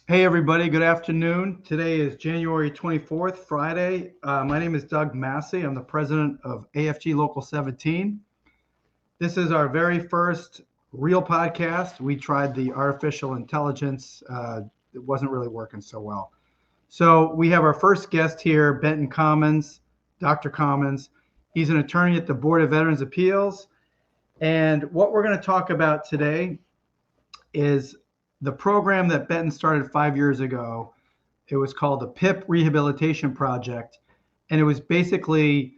Hey everybody, good afternoon. Today is January 24th, Friday. My name is Doug Massey. I'm the president of AFGE Local 17. This is our very first real podcast. We tried the artificial intelligence. It wasn't really working so well. So we have our first guest here, Benton Komins, Dr. Komins. He's an attorney at the Board of Veterans Appeals. And what we're going to talk about today is the program that Benton started 5 years ago. It was called the PIP Rehabilitation Project. And it was basically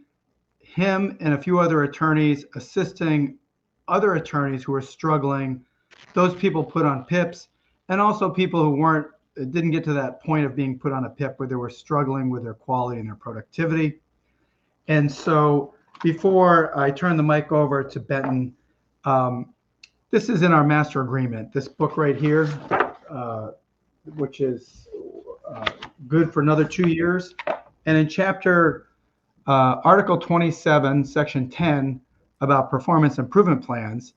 him and a few other attorneys assisting other attorneys who were struggling, those people put on PIPs, and also people who didn't get to that point of being put on a PIP where they were struggling with their quality and their productivity. And so before I turn the mic over to Benton, this is in our master agreement, this book right here, which is good for another 2 years. And in chapter Article 27, Section 10, about performance improvement plans,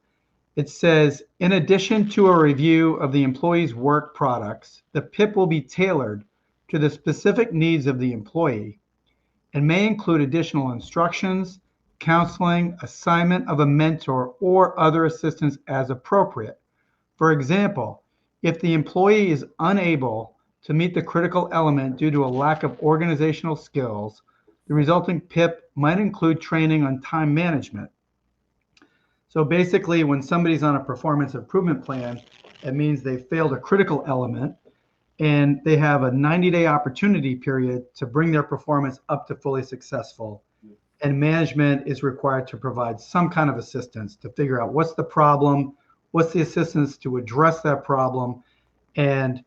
it says, in addition to a review of the employee's work products, the PIP will be tailored to the specific needs of the employee and may include additional instructions, counseling, assignment of a mentor, or other assistance as appropriate. For example, if the employee is unable to meet the critical element due to a lack of organizational skills, the resulting PIP might include training on time management. So basically, when somebody's on a performance improvement plan, it means they failed a critical element and they have a 90-day opportunity period to bring their performance up to fully successful. And management is required to provide some kind of assistance to figure out what's the problem, what's the assistance to address that problem, and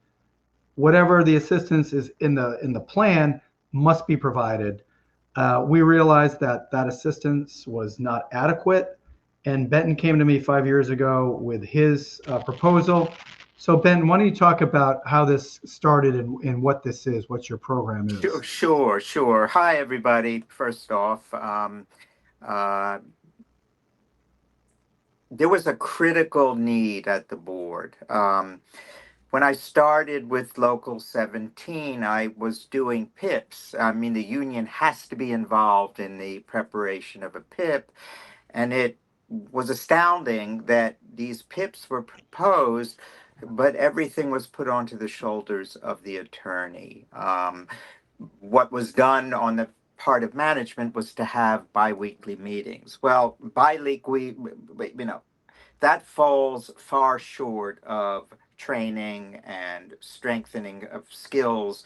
whatever the assistance is in the plan must be provided. We realized that that assistance was not adequate, and Benton came to me 5 years ago with his proposal. So Benton, why don't you talk about how this started and what this is, what your program is? Sure. Hi, everybody. First off, there was a critical need at the board. When I started with Local 17, I was doing PIPs. I mean, the union has to be involved in the preparation of a PIP, and it was astounding that these PIPs were proposed, but everything was put onto the shoulders of the attorney. What was done on the part of management was to have biweekly meetings. Well, biweekly, that falls far short of training and strengthening of skills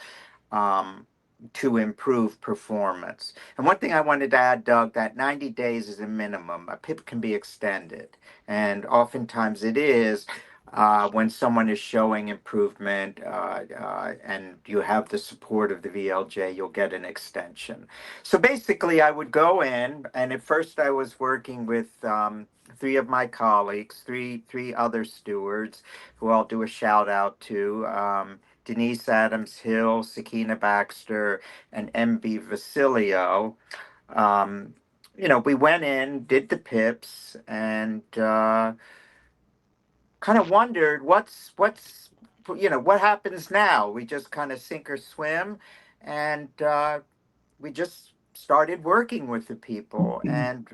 to improve performance. And one thing I wanted to add, Doug, that 90 days is a minimum. A PIP can be extended, and oftentimes it is. When someone is showing improvement and you have the support of the VLJ, you'll get an extension. So basically, I would go in, and at first I was working with three of my colleagues, three other stewards, who I'll do a shout out to. Denise Adams Hill, Sakina Baxter, and MB Vasilio. We went in, did the PIPs, and kind of wondered what happens now. We just kind of sink or swim, and we just started working with the people. And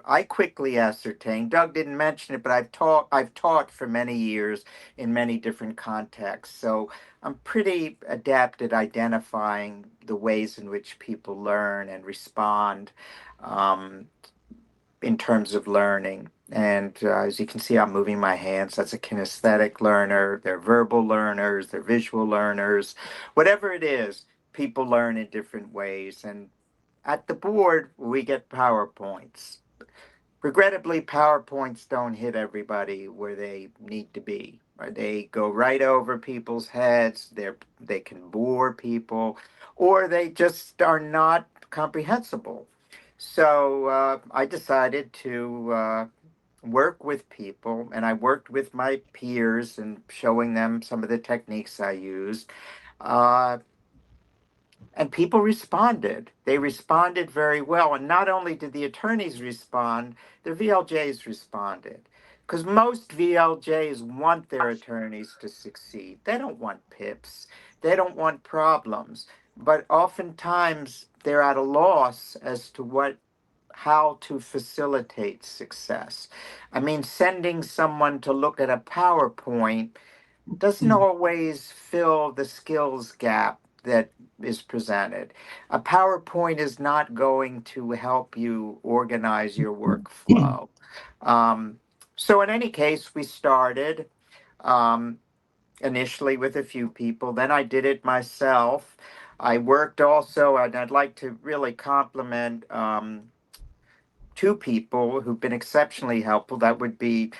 I quickly ascertained. Doug didn't mention it, but I've taught for many years in many different contexts, so I'm pretty adept at identifying the ways in which people learn and respond in terms of learning. And as you can see, I'm moving my hands. That's a kinesthetic learner. They're verbal learners. They're visual learners. Whatever it is, people learn in different ways. And at the board, we get PowerPoints. Regrettably, PowerPoints don't hit everybody where they need to be. They go right over people's heads. They can bore people, or they just are not comprehensible. So I decided to work with people, and I worked with my peers and showing them some of the techniques I used. Uh, and people responded. They responded very well. And not only did the attorneys respond, the VLJs responded. Because most VLJs want their attorneys to succeed. They don't want PIPs. They don't want problems. But oftentimes they're at a loss as to how to facilitate success. I mean, sending someone to look at a PowerPoint doesn't always fill the skills gap that is presented. A PowerPoint is not going to help you organize your workflow. Um, so, in any case, we started um, initially with a few people. Then I did it myself. I worked also, and I'd like to really compliment two people who've been exceptionally helpful. That would be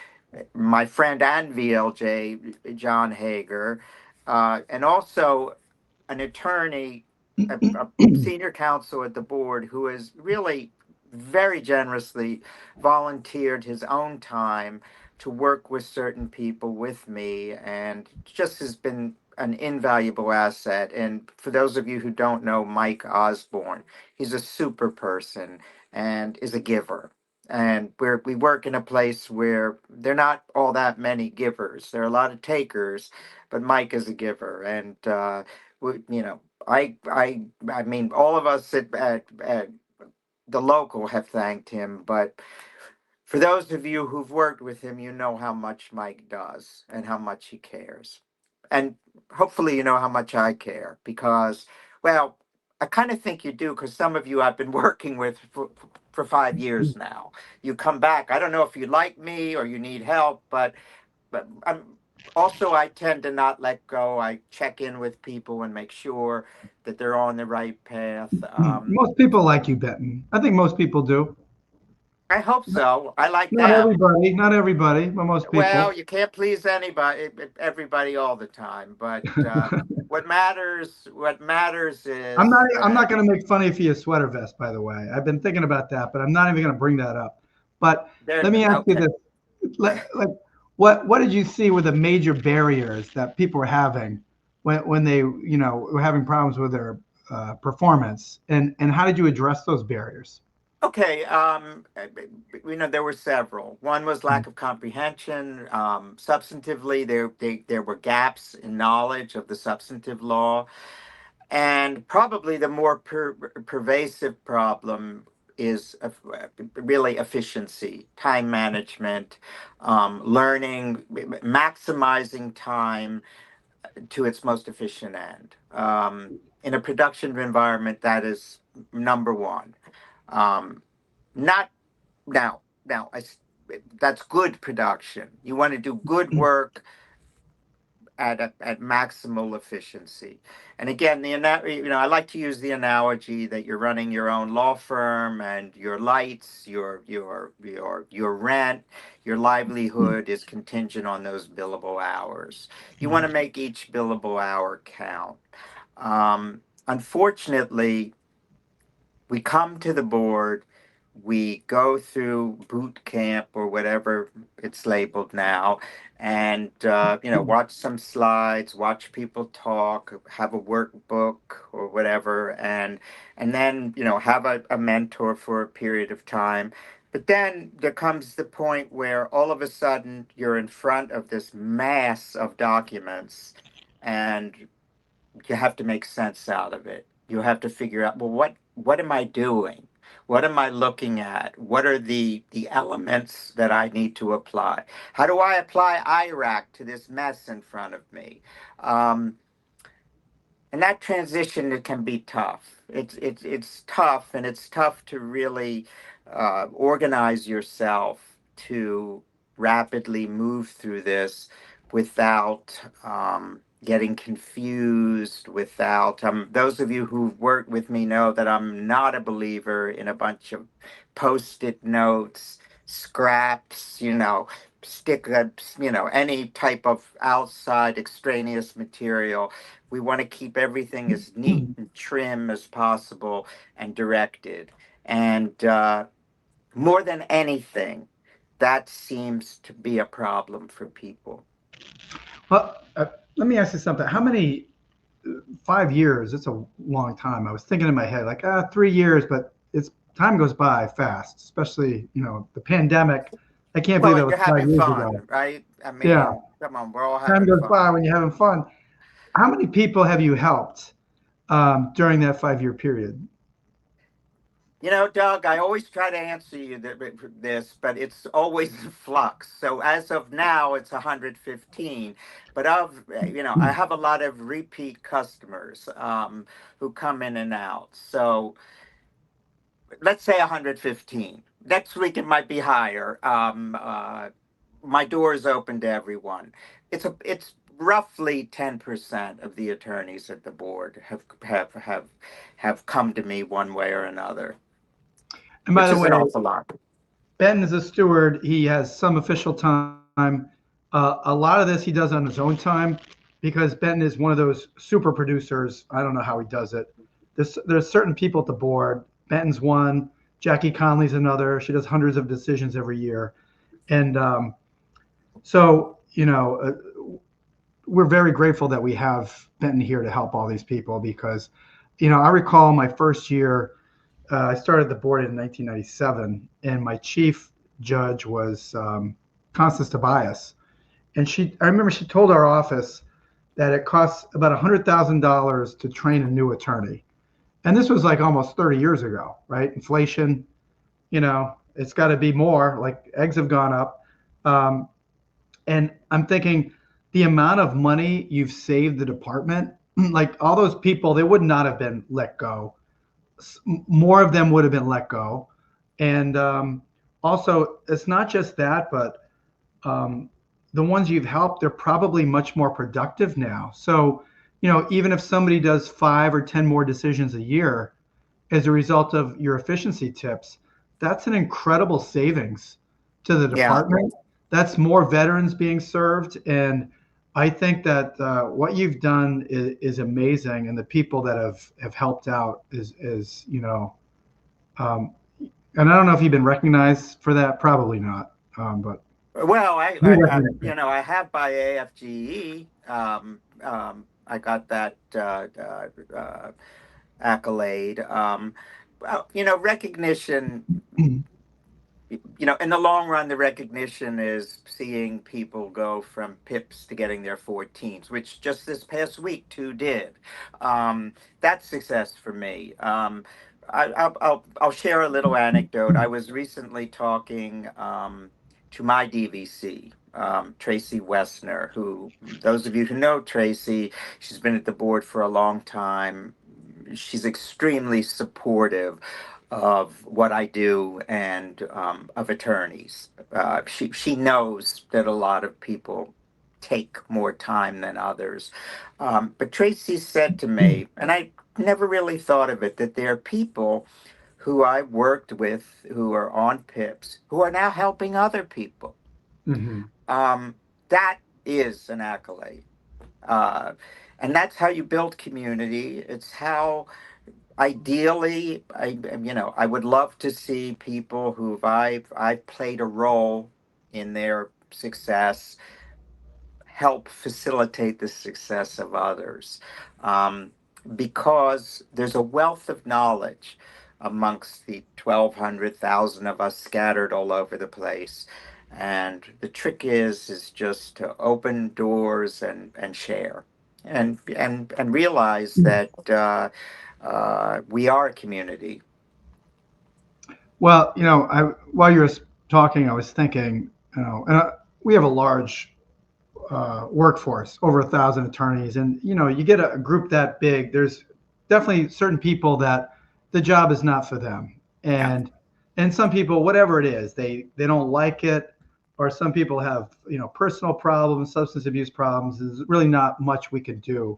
my friend and VLJ, John Hager, and also an attorney, a senior counsel at the board who has really very generously volunteered his own time to work with certain people with me, and just has been an invaluable asset. And for those of you who don't know Mike Osborne, he's a super person and is a giver. And we work in a place where there are not all that many givers. There are a lot of takers, but Mike is a giver. And you know, I mean, all of us at the local have thanked him, but for those of you who've worked with him, you know how much Mike does and how much he cares. And hopefully you know how much I care because, well, I kind of think you do because some of you I've been working with for 5 years now. You come back. I don't know if you like me or you need help, but I'm also I tend to not let go. I check in with people and make sure that they're on the right path. Most people like you, Benton. I think most people do. I hope so. I like Not them. everybody, not everybody, but most Well, people. you can't please everybody all the time. But what matters I'm not. is I'm that not going to make fun of you a sweater vest, by the way. I've been thinking about that, but I'm not even going to bring that up. But they're let me ask you okay. this: like, what did you see were the major barriers that people were having when they, were having problems with their performance, and how did you address those barriers? Okay, there were several. One was lack of comprehension. Substantively, there were gaps in knowledge of the substantive law. And probably the more pervasive problem is really efficiency, time management, learning, maximizing time to its most efficient end. In a production environment, that is number one. Um, not now, that's good production. You want to do good work at maximal efficiency. And again, I like to use the analogy that you're running your own law firm and your lights, your rent, your livelihood is contingent on those billable hours. You want to make each billable hour count. Unfortunately, we come to the board, we go through boot camp or whatever it's labeled now, and watch some slides, watch people talk, have a workbook or whatever, and then have a mentor for a period of time. But then there comes the point where all of a sudden you're in front of this mass of documents, and you have to make sense out of it. You have to figure out, well, what am I doing? What am I looking at? What are the elements that I need to apply? How do I apply IRAC to this mess in front of me? Um, and that transition, it can be tough. It's tough, and it's tough to really organize yourself to rapidly move through this without getting confused. Without those of you who've worked with me know that I'm not a believer in a bunch of post-it notes, scraps, stick-ups, any type of outside extraneous material. We want to keep everything as neat and trim as possible and directed. And more than anything, that seems to be a problem for people. Well, let me ask you something. How many 5 years? It's a long time. I was thinking in my head, like, 3 years, but it's time goes by fast, especially, the pandemic. I can't believe Well, that and was you're five having years fun, ago. right? I Yeah, mean, come on, we're all time having goes by fun. when you're having fun. How many people have you helped during that 5-year period? You know, Doug, I always try to answer you this, but it's always in flux. So as of now, it's 115. But I have a lot of repeat customers who come in and out. So let's say 115. Next week it might be higher. My door is open to everyone. It's roughly 10% of the attorneys at the board have come to me one way or another, And by which the is an way, awful lot. Ben is a steward. He has some official time. A lot of this he does on his own time because Ben is one of those super producers. I don't know how he does it. There's certain people at the board. Benton's one. Jackie Conley's another. She does hundreds of decisions every year. And so, we're very grateful that we have Benton here to help all these people because, I recall my first year, I started the board in 1997, and my chief judge was Constance Tobias. And I remember she told our office that it costs about $100,000 to train a new attorney. And this was like almost 30 years ago, right? Inflation, it's got to be more. Like eggs have gone up. Um, and I'm thinking the amount of money you've saved the department, like all those people, they would not have been let go. More of them would have been let go. And also, it's not just that, but um, the ones you've helped, they're probably much more productive now. So, even if somebody does 5 or 10 more decisions a year as a result of your efficiency tips, that's an incredible savings to the Yeah. department. That's more veterans being served. And I think that what you've done is amazing. And the people that have helped out is um, and I don't know if you've been recognized for that. Probably not. But Well, we recognize it. I have by AFGE. I got that accolade. Well, recognition. In the long run, the recognition is seeing people go from PIPs to getting their 14s, which just this past week, two did. That's success for me. I'll share a little anecdote. I was recently talking to my DVC, Tracy Wessner, who, those of you who know Tracy, she's been at the board for a long time. She's extremely supportive of what I do and of attorneys. She knows that a lot of people take more time than others. But Tracy said to me, and I never really thought of it, that there are people who I worked with who are on PIPs who are now helping other people. Mhm. That is an accolade. Uh, and that's how you build community. It's how ideally, I would love to see people who I've played a role in their success help facilitate the success of others, um, because there's a wealth of knowledge amongst the 1,200,000 of us scattered all over the place. And the trick is just to open doors and share and realize that we are a community. Well, while you were talking, I was thinking, we have a large workforce, over 1,000 attorneys, and you get a group that big. There's definitely certain people that the job is not for them, Yeah. and some people, whatever it is, they don't like it, or some people have personal problems, substance abuse problems. There's really not much we can do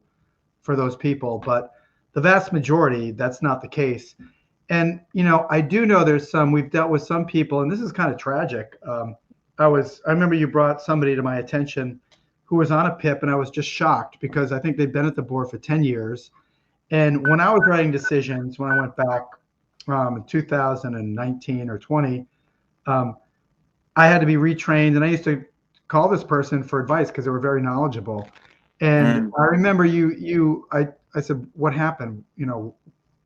for those people, but the vast majority, that's not the case. And I do know we've dealt with some people, and this is kind of tragic. I remember you brought somebody to my attention who was on a PIP, and I was just shocked because I think they'd been at the board for 10 years. And when I was writing decisions, when I went back in 2019 or 20, um, I had to be retrained, and I used to call this person for advice because they were very knowledgeable. And Mm. I remember I said, what happened?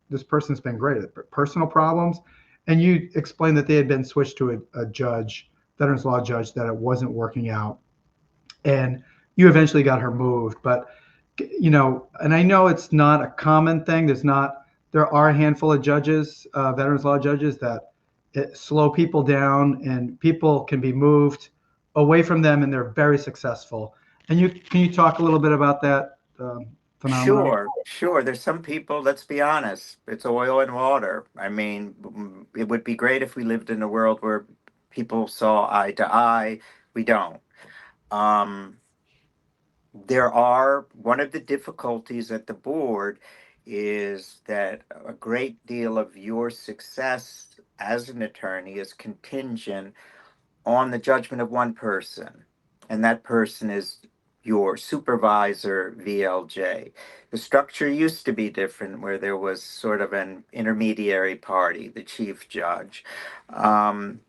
This person's been great at personal problems. And you explained that they had been switched to a judge veterans law judge that it wasn't working out, and you eventually got her moved. But and I know it's not a common thing. There are a handful of judges, veterans law judges, that slow people down, and people can be moved away from them, and they're very successful. And can you talk a little bit about that phenomenon? Sure. There's some people, let's be honest, it's oil and water. I mean, it would be great if we lived in a world where people saw eye to eye. We don't. Um, one of the difficulties at the board is that a great deal of your success as an attorney is contingent on the judgment of one person, and that person is your supervisor, VLJ. The structure used to be different, where there was sort of an intermediary party, the chief judge. Um,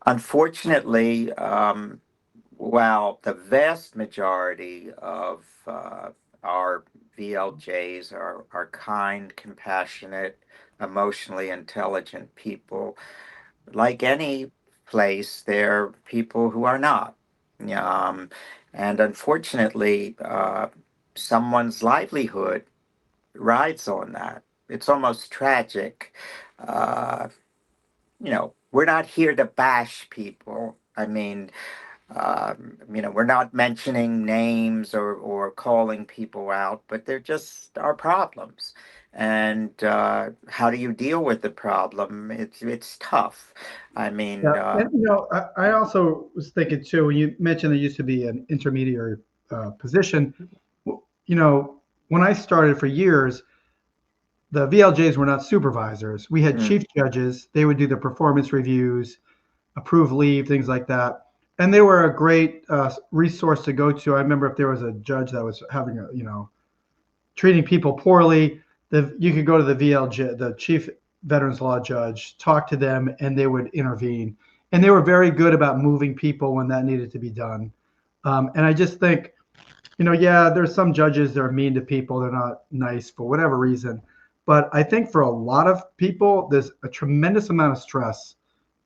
Unfortunately, while the vast majority of our VLJs are kind, compassionate, emotionally intelligent people, like any place, there are people who are not. Um, and unfortunately, someone's livelihood rides on that. It's almost tragic. Uh, we're not here to bash people. I mean, we're not mentioning names or calling people out, but they're just our problems. And how do you deal with the problem? It's tough. I mean, Yeah, and I also was thinking too, when you mentioned there used to be an intermediary position. You know, when I started for years, the VLJs were not supervisors. We had mm, chief judges. They would do the performance reviews, approve leave, things like that. And they were a great resource to go to. I remember if there was a judge that was having treating people poorly, you could go to the VLJ, the chief veterans law judge, talk to them, and they would intervene. And they were very good about moving people when that needed to be done. And I just think, yeah, there's some judges that are mean to people. They're not nice for whatever reason. But I think for a lot of people, there's a tremendous amount of stress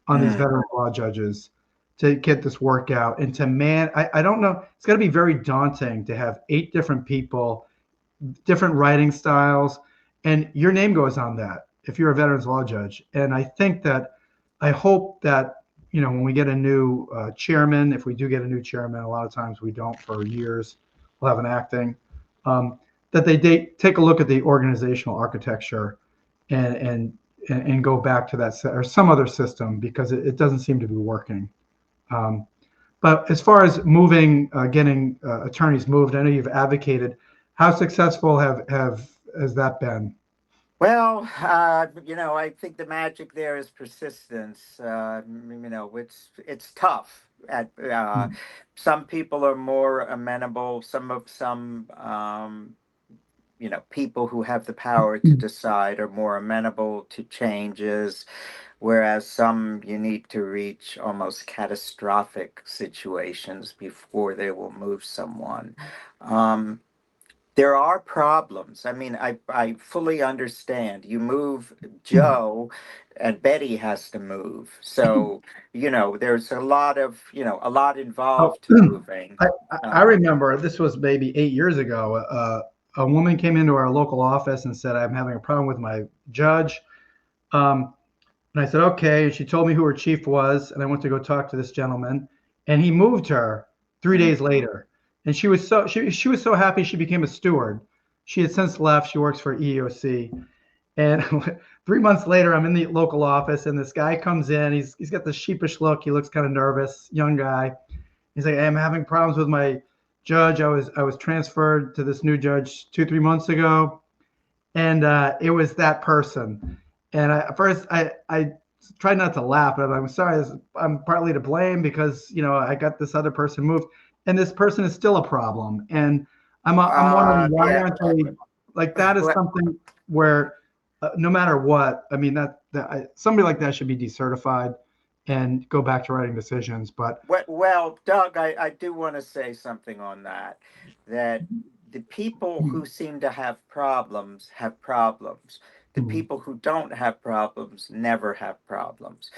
on these mm. veteran law judges to get this work out. And I don't know, it's got to be very daunting to have 8 different people, different writing styles, and your name goes on that if you're a veterans law judge. And I hope that when we get a new chairman, if we do get a new chairman, a lot of times we don't for years, we'll have an acting, that they take a look at the organizational architecture and and go back to that or some other system, because it doesn't seem to be working. Um, but as far as getting attorneys moved, I know you've advocated. How successful has that been? Well, I think the magic there is persistence. It's tough. Some people are more amenable. Some people who have the power to decide are more amenable to changes, whereas some you need to reach almost catastrophic situations before they will move someone. Um, there are problems. I mean, I fully understand. You move Joe, and Betty has to move. So, there's a lot Oh, involved to moving. I Um, remember this was maybe 8 years ago. A woman came into our local office and said, "I'm having a problem with my judge." Um, And I said, okay. And she told me who her chief was. And I went to go talk to this gentleman. And he moved her 3 days mm, later. And she was so happy she became a steward. She had since left. She works for EEOC. And 3 months later, I'm in the local office, and this guy comes in. He's got this sheepish look. He looks kind of nervous, young guy. He's like, hey, I'm having problems with my judge. I was transferred to this new judge 2-3 months ago, and it was that person. And at first, I tried not to laugh, but I'm sorry. I'm partly to blame because I got this other person moved, and this person is still a problem. And I'm wondering, why yeah. aren't they like that? Is Well, something where no matter what, I mean somebody like that should be decertified and go back to writing decisions. But well, Doug, I do want to say something on that. That the people who seem to have problems have problems. The Mhm. people who don't have problems never have problems.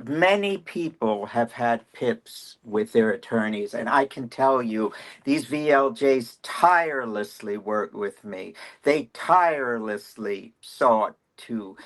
Many people have had PIPs with their attorneys, and I can tell you, these VLJs tirelessly worked with me. They tirelessly sought to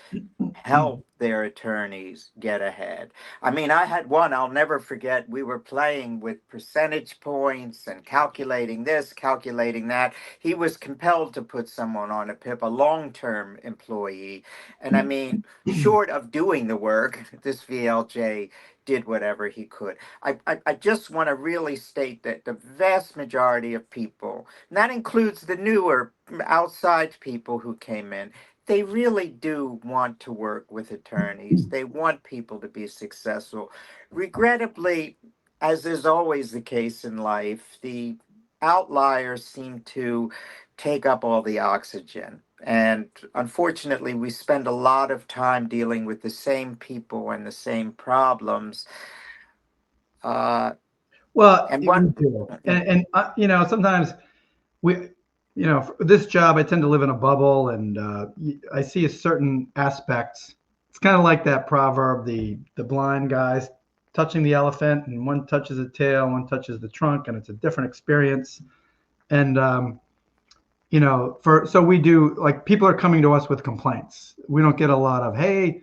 help their attorneys get ahead. I mean, I had one I'll never forget. We were playing with percentage points and calculating this, calculating that. He was compelled to put someone on a PIP, a long-term employee. And I mean, short of doing the work, this VLJ did whatever he could. I just want to really state that the vast majority of people, and that includes the newer outside people who came in, they really do want to work with attorneys. They want people to be successful. Regrettably, as is always the case in life, the outliers seem to take up all the oxygen. And unfortunately, we spend a lot of time dealing with the same people and the same problems. Uh, Well, and we one, do. yeah. Sometimes we, for this job, I tend to live in a bubble, and I see a certain aspects. It's kind of like that proverb, the blind guys touching the elephant, and one touches the tail, one touches the trunk, and it's a different experience. And so we do, like, people are coming to us with complaints. We don't get a lot of, hey,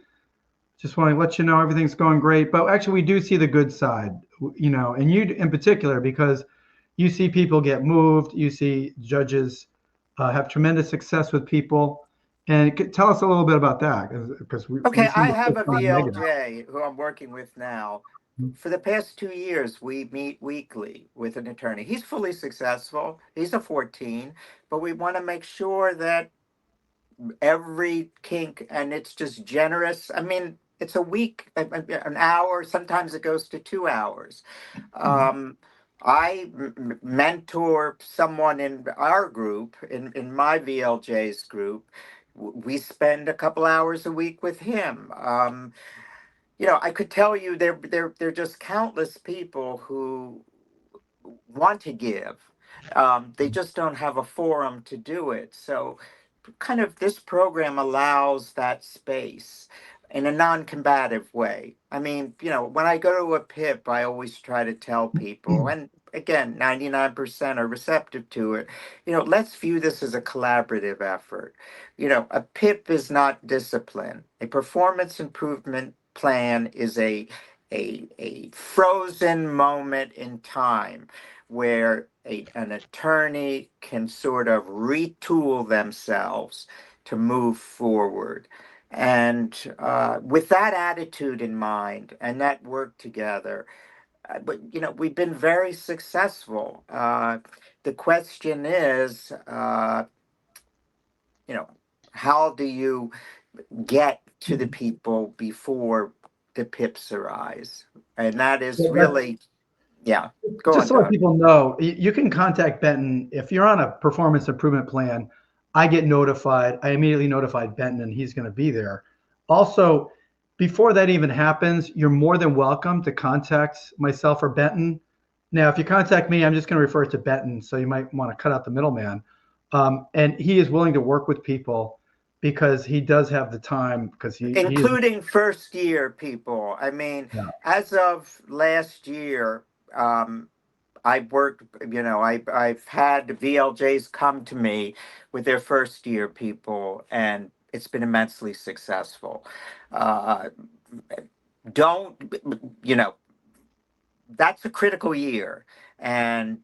just want to let you know everything's going great. But actually, we do see the good side, and you in particular, because you see people get moved, you see judges have tremendous success with people. And tell us a little bit about that, because we Okay, seem I to have focus a on negative. VLJ who I'm working with now. For the past 2 years, we meet weekly with an attorney. He's fully successful. He's a 14, but we want to make sure that every kink, and it's just generous. I mean, it's a week, an hour, sometimes it goes to 2 hours. Um, I mentor someone in our group, in my VLJ's group. We spend a couple hours a week with him. I could tell you there are just countless people who want to give. They just don't have a forum to do it. So, kind of, this program allows that space in a non-combative way. I mean, when I go to a PIP, I always try to tell people, and again, 99% are receptive to it. Let's view this as a collaborative effort. A PIP is not discipline. A performance improvement plan is a frozen moment in time where an attorney can sort of retool themselves to move forward. And with that attitude in mind and that work together, but we've been very successful. The question is, how do you get to the people before the pips arise? And that is Well, that's really, yeah. Go just on, to let Doug. people know, you can contact Benton if you're on a performance improvement plan. I get notified. I immediately notified Benton, and he's going to be there. Also, before that even happens, you're more than welcome to contact myself or Benton. Now, if you contact me, I'm just going to refer it to Benton, so you might want to cut out the middleman. And he is willing to work with people because he does have the time, because he is. Including first year people. I mean, Yeah. as of last year, I've worked, I've had VLJs come to me with their first year people, and it's been immensely successful. Uh, don't, you know, that's a critical year. And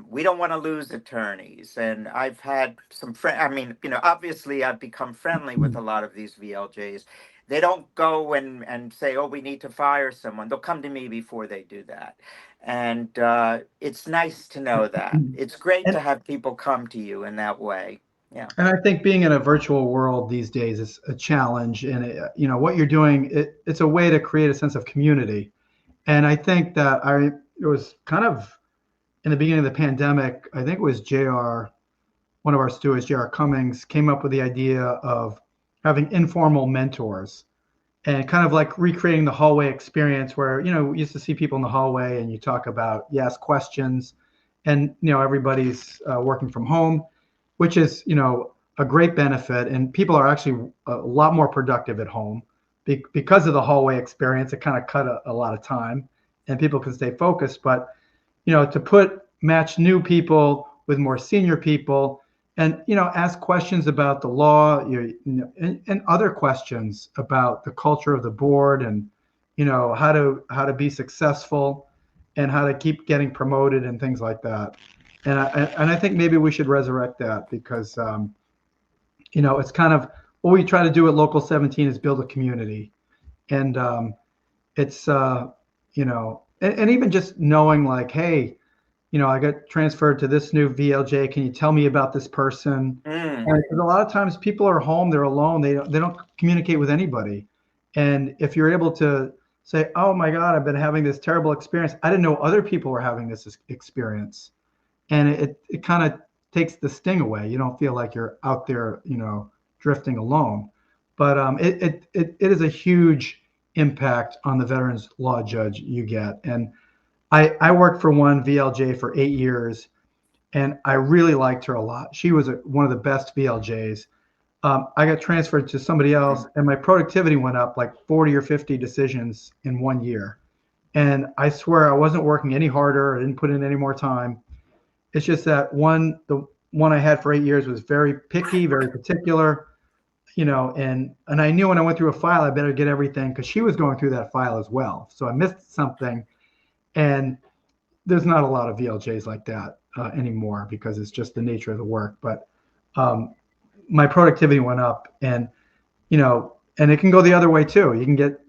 we don't want to lose attorneys. And I've had some friends, I mean, obviously I've become friendly with a lot of these VLJs. They don't go and say, oh, we need to fire someone. They'll come to me before they do that. And it's nice to know that. It's great And to have people come to you in that way. Yeah. And I think being in a virtual world these days is a challenge. And what you're doing, it's a way to create a sense of community. And I think that it was kind of in the beginning of the pandemic. I think it was JR, one of our stewards, JR Cummings, came up with the idea of having informal mentors and kind of like recreating the hallway experience where, we used to see people in the hallway and you talk about, you ask questions, and, everybody's working from home, which is, a great benefit, and people are actually a lot more productive at home because of the hallway experience. It kind of cut a lot of time, and people can stay focused. But to match new people with more senior people, and ask questions about the law, and other questions about the culture of the board, and how to be successful, and how to keep getting promoted and things like that. And I think maybe we should resurrect that, because it's kind of what we try to do at Local 17 is build a community, and it's and even just knowing, like, hey, I got transferred to this new VLJ. Can you tell me about this person? And a lot of times people are home, they're alone, they don't communicate with anybody. And if you're able to say, oh my God, I've been having this terrible experience, I didn't know other people were having this experience. And it kind of takes the sting away. You don't feel like you're out there, drifting alone. But it is a huge impact on the veterans law judge you get. And I worked for one VLJ for 8 years, and I really liked her a lot. She was one of the best VLJs. I got transferred to somebody else, and my productivity went up like 40 or 50 decisions in 1 year. And I swear I wasn't working any harder. I didn't put in any more time. It's just that the one I had for 8 years was very picky, very particular, and I knew when I went through a file, I better get everything, because she was going through that file as well. So I missed something. And there's not a lot of VLJs like that anymore, because it's just the nature of the work. But my productivity went up, and and it can go the other way too. You can get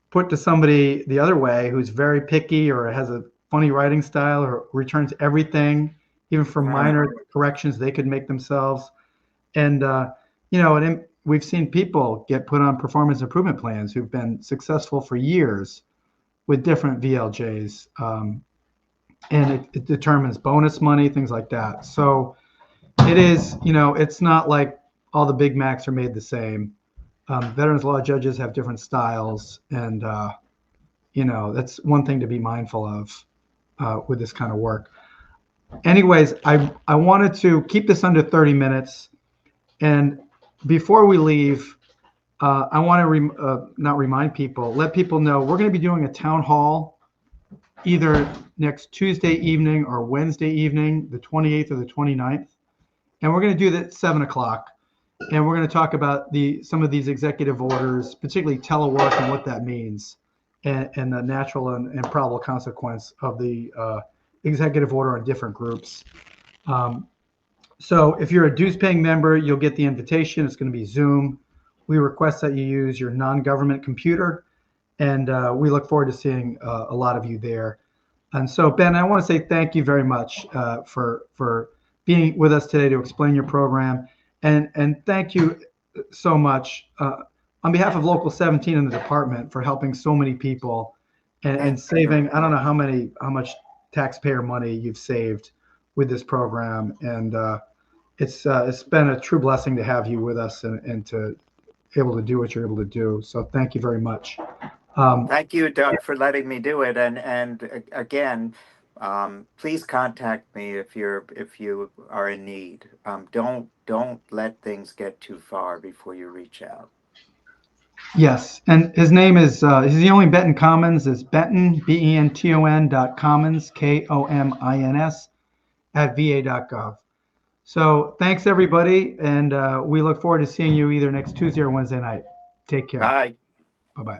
put to somebody the other way who's very picky, or has a funny writing style, or returns everything, even for minor corrections they could make themselves. And and we've seen people get put on performance improvement plans who've been successful for years with different VLJs, and it determines bonus money, things like that. So it is, it's not like all the Big Macs are made the same. Veterans law judges have different styles, and that's one thing to be mindful of with this kind of work. Anyways, I wanted to keep this under 30 minutes, and before we leave, I want to not remind people, let people know we're going to be doing a town hall either next Tuesday evening or Wednesday evening, the 28th or the 29th. And we're going to do that at 7 o'clock. And we're going to talk about some of these executive orders, particularly telework and what that means, and the natural and probable consequence of the executive order on different groups. So if you're a dues paying member, you'll get the invitation. It's going to be Zoom. We request that you use your non-government computer, and we look forward to seeing a lot of you there. And so, Ben, I want to say thank you very much for being with us today to explain your program, and thank you so much on behalf of Local 17 and the department for helping so many people and saving, I don't know how much taxpayer money you've saved with this program, and it's been a true blessing to have you with us and to able to do what you're able to do. So thank you very much. Thank you, Doug, for letting me do it. And again, please contact me if you are in need. Don't let things get too far before you reach out. Yes, and his name is he's the only Benton Komins. Is Benton BENTON.Komins KOMINS @VA.gov. So thanks everybody, and we look forward to seeing you either next Tuesday or Wednesday night. Take care. Bye. Bye-bye.